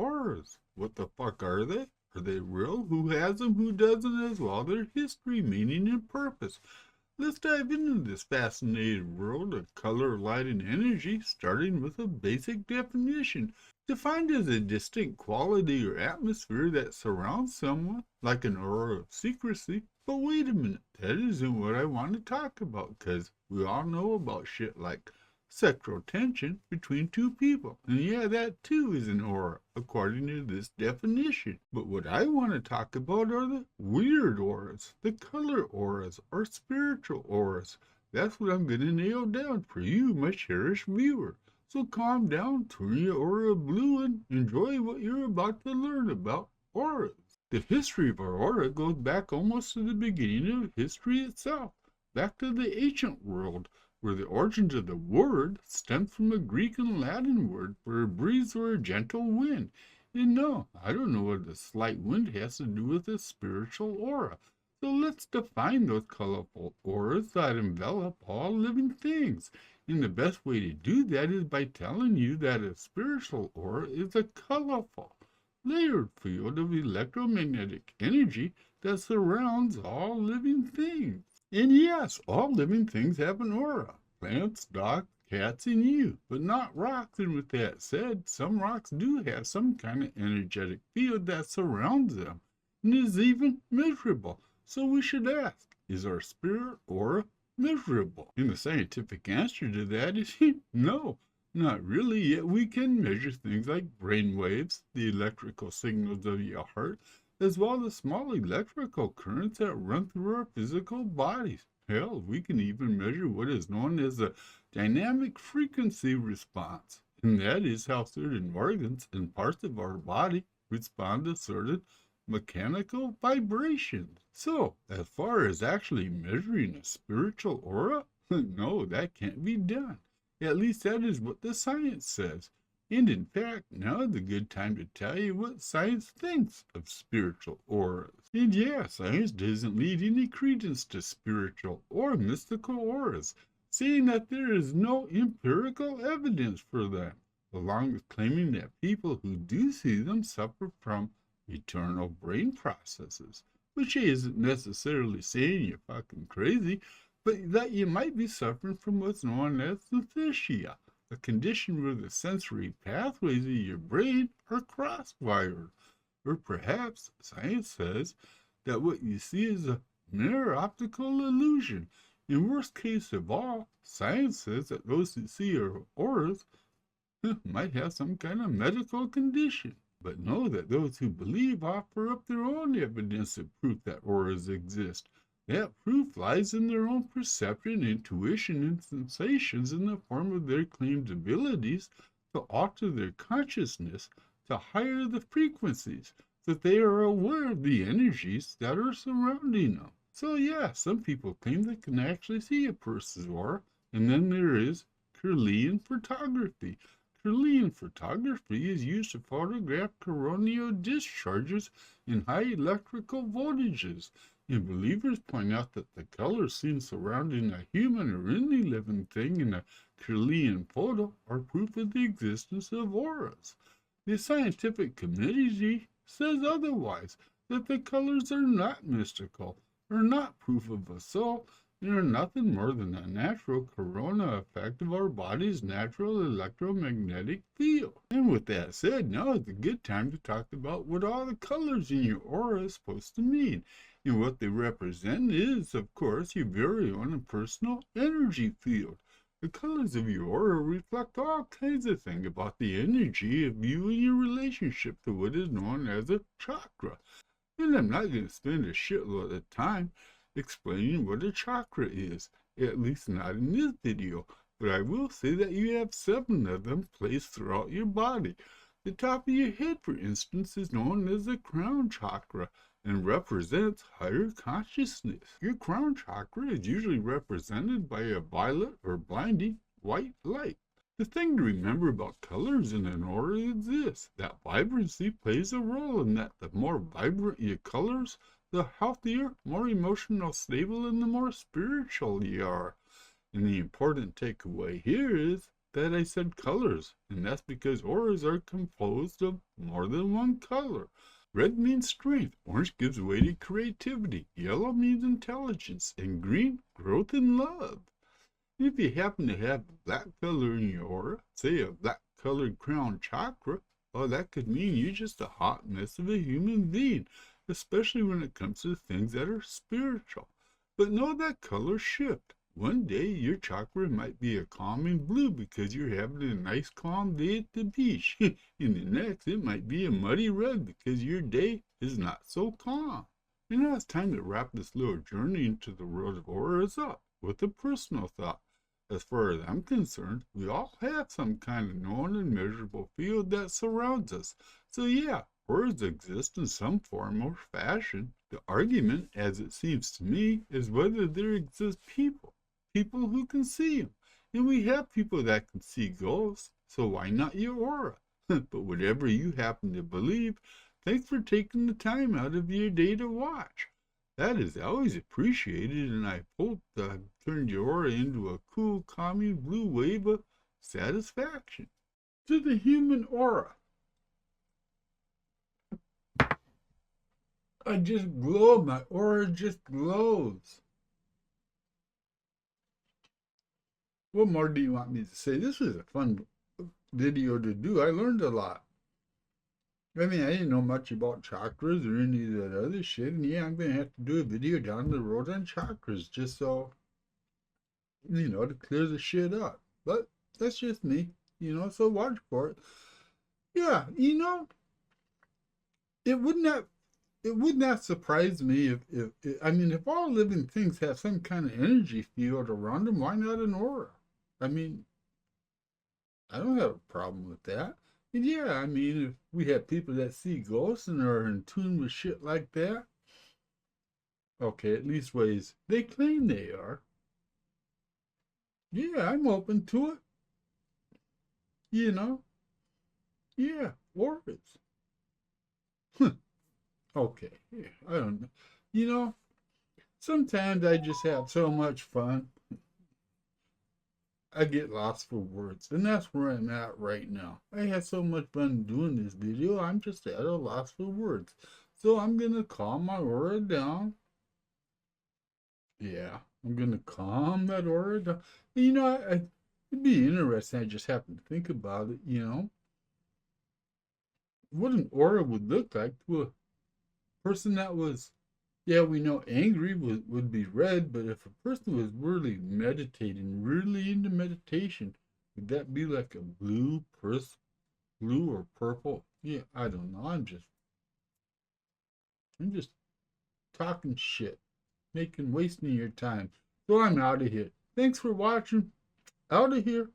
auras. What the fuck are they? Are they real? Who has them? Who doesn't? As well, their history, meaning, and purpose. Let's dive into this fascinating world of color, light, and energy, starting with a basic definition. Defined as a distinct quality or atmosphere that surrounds someone, like an aura of secrecy. But wait a minute, that isn't what I want to talk about, because we all know about shit like sexual tension between two people. And yeah, that too is an aura, according to this definition. But what I want to talk about are the weird auras, the color auras, or spiritual auras. That's what I'm going to nail down for you, my cherished viewer. So calm down, turn your aura blue, and enjoy what you're about to learn about auras. The history of our aura goes back almost to the beginning of history itself, back to the ancient world, where the origins of the word stemmed from a Greek and Latin word for a breeze or a gentle wind. And no, I don't know what the slight wind has to do with a spiritual aura. So let's define those colorful auras that envelop all living things. And the best way to do that is by telling you that a spiritual aura is a colorful, layered field of electromagnetic energy that surrounds all living things. And yes, all living things have an aura. Plants, dogs, cats, and you, but not rocks. And with that said, some rocks do have some kind of energetic field that surrounds them and is even measurable. So we should ask, is our spirit aura measurable? And the scientific answer to that is no, not really. Yet we can measure things like brain waves, the electrical signals of your heart, as well as small electrical currents that run through our physical bodies. Hell, we can even measure what is known as a dynamic frequency response, and that is how certain organs and parts of our body respond to certain mechanical vibrations. So, as far as actually measuring a spiritual aura, no, that can't be done. At least that is what the science says. And in fact, now is a good time to tell you what science thinks of spiritual auras. And yeah, science doesn't lead any credence to spiritual or mystical auras, saying that there is no empirical evidence for them, along with claiming that people who do see them suffer from eternal brain processes, which isn't necessarily saying you're fucking crazy, but that you might be suffering from what's known as synesthesia, a condition where the sensory pathways of your brain are cross-wired. Or perhaps science says that what you see is a mere optical illusion. In worst case of all, science says that those who see our auras might have some kind of medical condition. But know that those who believe offer up their own evidence of proof that auras exist. That proof lies in their own perception, intuition, and sensations in the form of their claimed abilities to alter their consciousness to higher the frequencies, so that they are aware of the energies that are surrounding them. So yeah, some people claim they can actually see a person's aura, and then there is Kirlian photography. Kirlian photography is used to photograph coronal discharges in high electrical voltages, and believers point out that the colors seen surrounding a human or any living thing in a Kirlian photo are proof of the existence of auras. The scientific community says otherwise, that the colors are not mystical, are not proof of a soul, and are nothing more than a natural corona effect of our body's natural electromagnetic field. And with that said, now is a good time to talk about what all the colors in your aura is supposed to mean. And what they represent is, of course, your very own and personal energy field. The colors of your aura reflect all kinds of things about the energy of you and your relationship to what is known as a chakra. And I'm not going to spend a shitload of time explaining what a chakra is, at least not in this video, but I will say that you have 7 of them placed throughout your body. The top of your head, for instance, is known as the crown chakra and represents higher consciousness. Your crown chakra is usually represented by a violet or blinding white light. The thing to remember about colors in an aura is this, that vibrancy plays a role in that the more vibrant your colors, the healthier, more emotional stable, and the more spiritual you are. And the important takeaway here is that I said colors, and that's because auras are composed of more than one color. Red means strength, orange gives way to creativity, yellow means intelligence, and green, growth and love. If you happen to have a black color in your aura, say a black colored crown chakra, well, that could mean you're just a hot mess of a human being, especially when it comes to things that are spiritual. But know that colors shift. One day your chakra might be a calming blue because you're having a nice calm day at the beach. And the next it might be a muddy red because your day is not so calm. And now it's time to wrap this little journey into the world of auras up with a personal thought. As far as I'm concerned, we all have some kind of known and measurable field that surrounds us. So yeah, words exist in some form or fashion. The argument, as it seems to me, is whether there exist people who can see them. And we have people that can see ghosts, so why not your aura? But whatever you happen to believe, thanks for taking the time out of your day to watch. That is always appreciated, and I hope I've turned your aura into a cool, calming blue wave of satisfaction. To the human aura, I just glow. My aura just glows. What more do you want me to say? This was a fun video to do. I learned a lot. I mean, I didn't know much about chakras or any of that other shit. And yeah, I'm going to have to do a video down the road on chakras just so, to clear the shit up. But that's just me, so watch for it. Yeah, it would not surprise me if all living things have some kind of energy field around them, why not an aura? I mean, I don't have a problem with that. And yeah, if we have people that see ghosts and are in tune with shit like that, okay, at least ways they claim they are. Yeah, I'm open to it. Yeah, auras. Okay, yeah, I don't know. Sometimes I just have so much fun. I get lost for words, and that's where I'm at right now. I had so much fun doing this video, I'm just at a loss for words. So I'm gonna calm my aura down. Yeah, I'm gonna calm that aura down. It'd be interesting. I just happen to think about it. What an aura would look like to a person that was, yeah, we know angry would be red, but if a person was really meditating, really into meditation, would that be like a blue or purple? Yeah, I don't know. I'm just talking shit, wasting your time. So I'm out of here. Thanks for watching. Out of here.